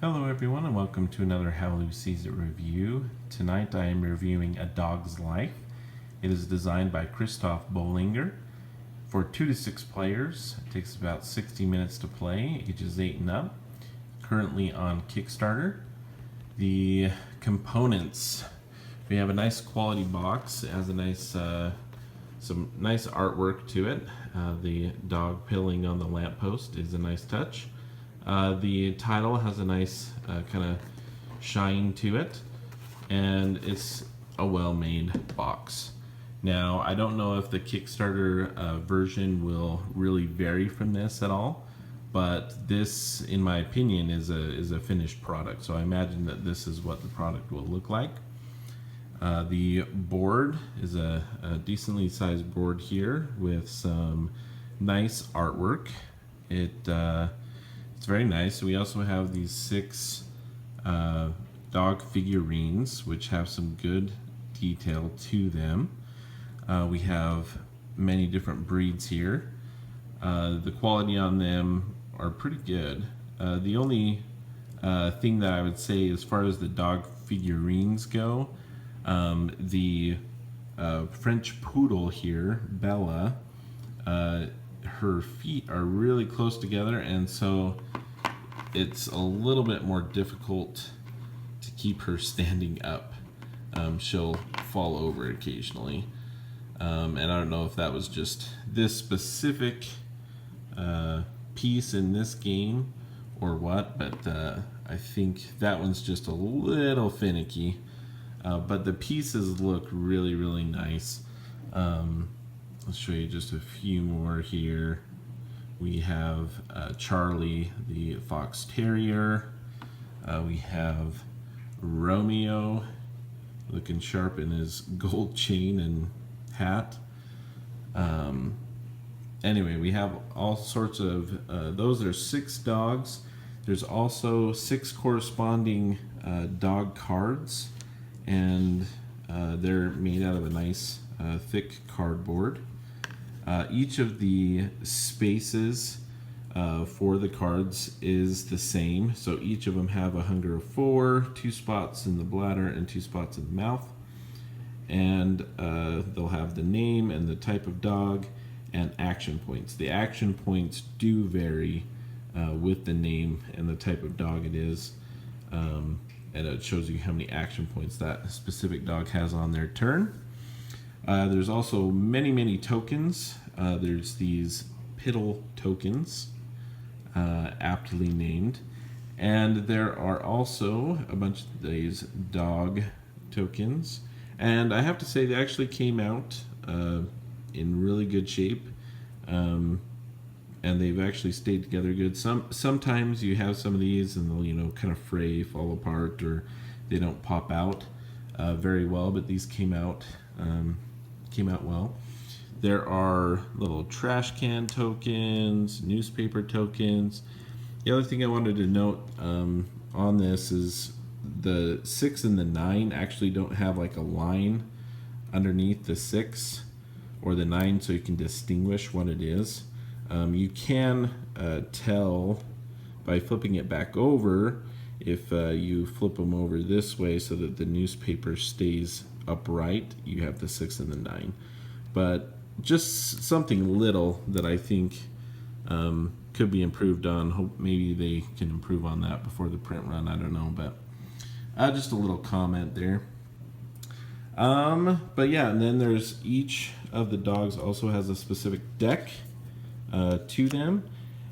Hello everyone and welcome to another How Lou Sees It review. Tonight I am reviewing A Dog's Life. It is designed by Christoph Bollinger for 2 to 6 players. It takes about 60 minutes to play, ages 8 and up. Currently on Kickstarter. The components. We have a nice quality box. It has a nice some nice artwork to it. The dog pilling on the lamppost is a nice touch. The title has a nice kind of shine to it, and it's a well-made box. Now, I don't know if the Kickstarter version will really vary from this at all, but this, in my opinion, is a finished product. So I imagine that this is what the product will look like. The board is a decently sized board here with some nice artwork. It's very nice. We also have these 6 dog figurines, which have some good detail to them. We have many different breeds here. The quality on them are pretty good. The only thing that I would say as far as the dog figurines go, the French poodle here, Bella, her feet are really close together, and so it's a little bit more difficult to keep her standing up. She'll fall over occasionally, and I don't know if that was just this specific piece in this game or what, but I think that one's just a little finicky. But the pieces look really, really nice. Let's show you just a few more here. We have Charlie, the Fox Terrier. We have Romeo, looking sharp in his gold chain and hat. Anyway, we have all sorts of, those are 6 dogs. There's also 6 corresponding dog cards, and they're made out of a nice thick cardboard. Each of the spaces for the cards is the same, so each of them have a hunger of 4, 2 spots in the bladder and 2 spots in the mouth, and they'll have the name and the type of dog and action points. The action points do vary with the name and the type of dog it is, and it shows you how many action points that specific dog has on their turn. There's also many tokens. There's these piddle tokens, aptly named, and there are also a bunch of these dog tokens, and I have to say they actually came out in really good shape, and they've actually stayed together good. Sometimes you have some of these and they'll kind of fray, fall apart, or they don't pop out very well, but these came out well. There are little trash can tokens, newspaper tokens. The other thing I wanted to note on this is the 6 and the 9 actually don't have like a line underneath the 6 or the 9, so you can distinguish what it is. You can tell by flipping it back over if you flip them over this way so that the newspaper stays upright. You have the 6 and the 9, but just something little that I think could be improved on. Hope maybe they can improve on that before the print run. I don't know, but just a little comment there. But yeah, and then there's each of the dogs also has a specific deck to them,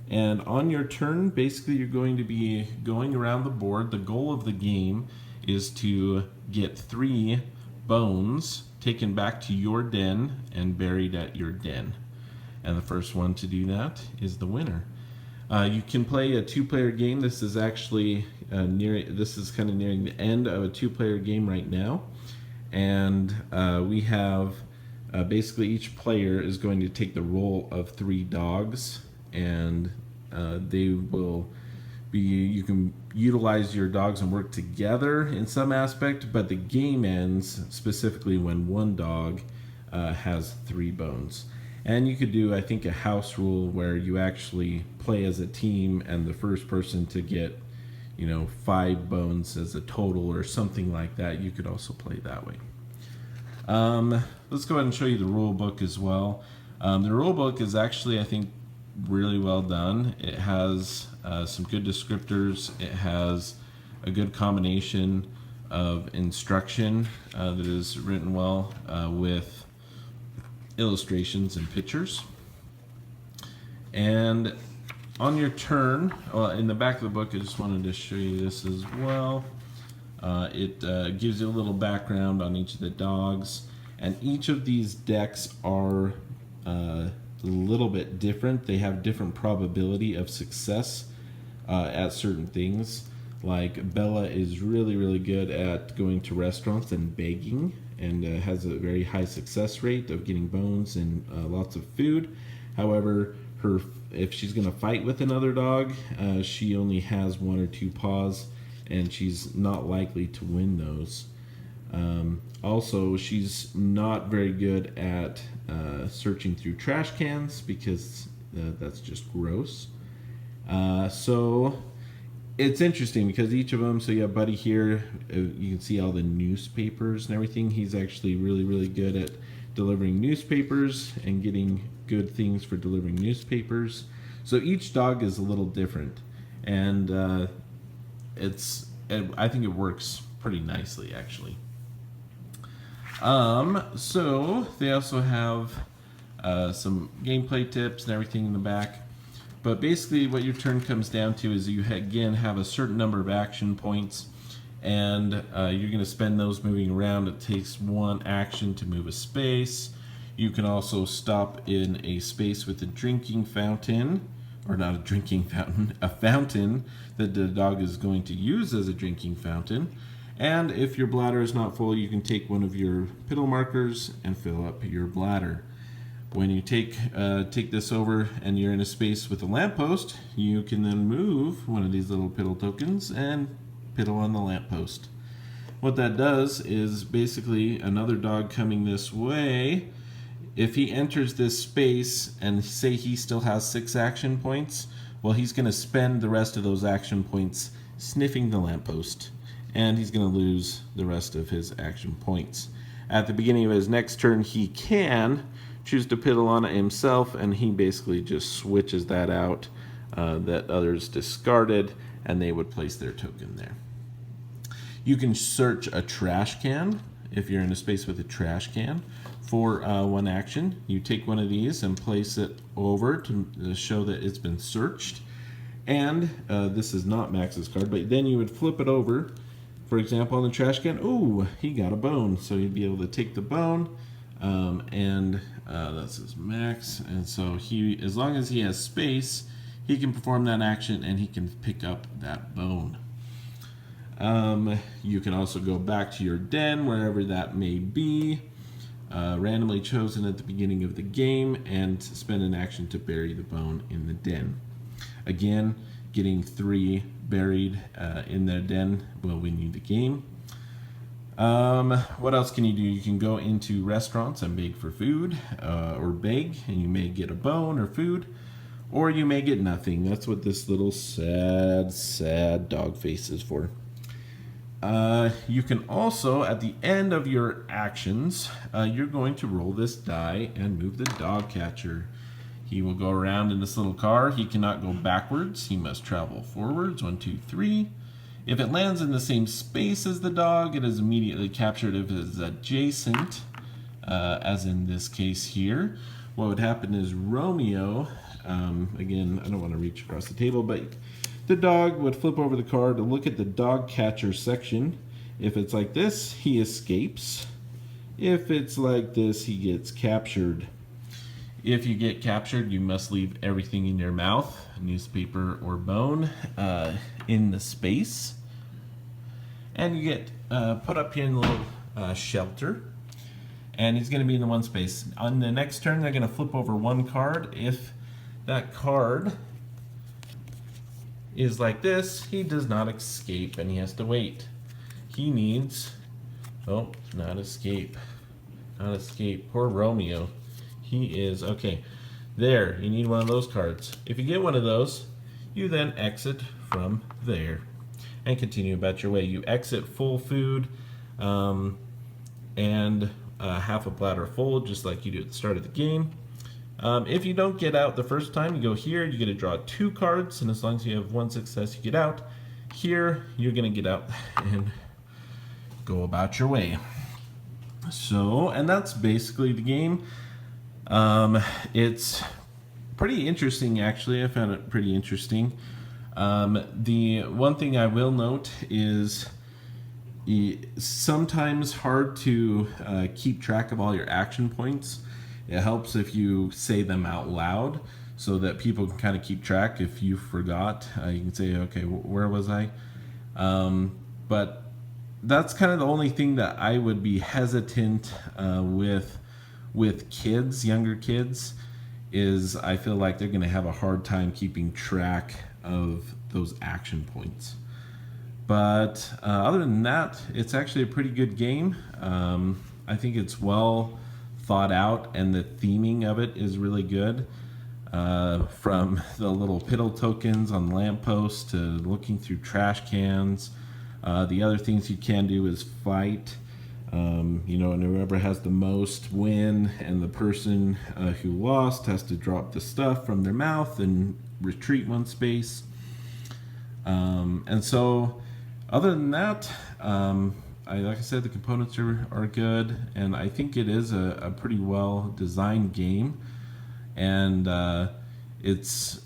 and on your turn basically you're going to be going around the board. The goal of the game is to get 3 bones taken back to your den and buried at your den, and the first one to do that is the winner. You can play a 2-player game. This is actually this is kind of nearing the end of a 2-player game right now, and we have basically each player is going to take the role of 3 dogs, and they will be, you can utilize your dogs and work together in some aspect, but the game ends specifically when one dog has 3 bones. And you could do, I think, a house rule where you actually play as a team, and the first person to get 5 bones as a total or something like that. You could also play that way. Let's go ahead and show you the rule book as well. The rule book is actually, I think, really well done. It has some good descriptors. It has a good combination of instruction that is written well with illustrations and pictures. And on your turn, well, in the back of the book, I just wanted to show you this as well. It gives you a little background on each of the dogs, and each of these decks are a little bit different. They have different probability of success at certain things. Like Bella is really good at going to restaurants and begging, and has a very high success rate of getting bones and lots of food. However, if she's going to fight with another dog, she only has 1 or 2 paws, and she's not likely to win those. Also, she's not very good at searching through trash cans, because that's just gross. So it's interesting because each of them, so you have Buddy here, you can see all the newspapers and everything. He's actually really good at delivering newspapers and getting good things for delivering newspapers. So each dog is a little different, and I think it works pretty nicely, actually. So they also have some gameplay tips and everything in the back. But basically what your turn comes down to is you again have a certain number of action points, and you're going to spend those moving around. It takes 1 action to move a space. You can also stop in a space with a drinking fountain, or not a drinking fountain, a fountain that the dog is going to use as a drinking fountain. And if your bladder is not full, you can take one of your piddle markers and fill up your bladder. When you take this over and you're in a space with a lamppost, you can then move one of these little piddle tokens and piddle on the lamppost. What that does is basically another dog coming this way, if he enters this space and say he still has 6 action points, well, he's going to spend the rest of those action points sniffing the lamppost, and he's going to lose the rest of his action points. At the beginning of his next turn, he can choose to piddle on it himself, and he basically just switches that out that others discarded, and they would place their token there. You can search a trash can if you're in a space with a trash can for 1 action. You take one of these and place it over to show that it's been searched. And this is not Max's card, but then you would flip it over. For example, on the trash can, ooh, he got a bone. So you'd be able to take the bone, and that's his Max. And so he, as long as he has space, he can perform that action and he can pick up that bone. You can also go back to your den, wherever that may be, randomly chosen at the beginning of the game, and spend an action to bury the bone in the den. Again, getting 3 buried in their den will win you the game. What else can you do? You can go into restaurants and beg for food, or beg, and you may get a bone or food, or you may get nothing. That's what this little sad dog face is for. You can also, at the end of your actions, you're going to roll this die and move the dog catcher. He will go around in this little car. He cannot go backwards. He must travel forwards. 1, 2, 3. If it lands in the same space as the dog, it is immediately captured if it is adjacent, as in this case here. What would happen is Romeo, again, I don't want to reach across the table, but the dog would flip over the card to look at the dog catcher section. If it's like this, he escapes. If it's like this, he gets captured. If you get captured, you must leave everything in your mouth, newspaper or bone, in the space. And you get put up here in the little shelter. And he's going to be in the 1 space. On the next turn, they're going to flip over 1 card. If that card is like this, he does not escape and he has to wait. He needs, oh, not escape. Not escape. Poor Romeo. He is, okay, there, you need one of those cards. If you get one of those, you then exit from there. and continue about your way. You exit full food and half a bladder full, just like you do at the start of the game. If you don't get out the first time, you go here, you get to draw 2 cards, and as long as you have 1 success, you get out. Here, you're going to get out and go about your way. So, and that's basically the game. It's pretty interesting, actually. I found it pretty interesting. The one thing I will note is sometimes hard to keep track of all your action points. It helps if you say them out loud so that people can kind of keep track. If you forgot, you can say, okay, where was I? But that's kind of the only thing that I would be hesitant with kids, younger kids, is I feel like they're going to have a hard time keeping track of those action points. But other than that, it's actually a pretty good game. I think it's well thought out, and the theming of it is really good. From the little piddle tokens on lampposts to looking through trash cans. The other things you can do is fight. And whoever has the most win, and the person who lost has to drop the stuff from their mouth and retreat 1 space. And so, other than that, like I said, the components are good, and I think it is a pretty well designed game. And it's,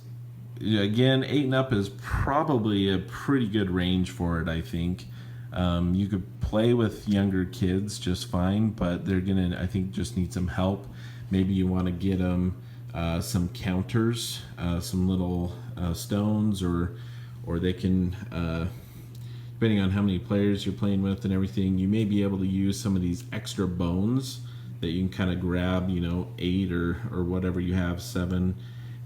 again, 8 and up is probably a pretty good range for it, I think. You could play with younger kids just fine, but they're gonna, I think, just need some help. Maybe you want to get them some counters, some little stones, or they can, depending on how many players you're playing with and everything, you may be able to use some of these extra bones that you can kind of grab, 8 or whatever you have, 7,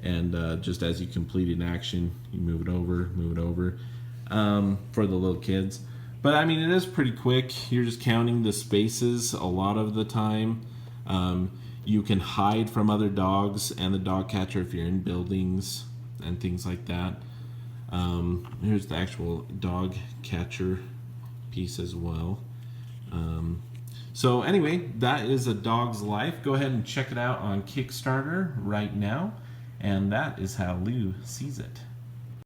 and just as you complete an action, you move it over, for the little kids. But I mean, it is pretty quick. You're just counting the spaces a lot of the time. You can hide from other dogs and the dog catcher if you're in buildings and things like that. Here's the actual dog catcher piece as well. So anyway, that is A Dog's Life. Go ahead and check it out on Kickstarter right now. And that is how Lou sees it.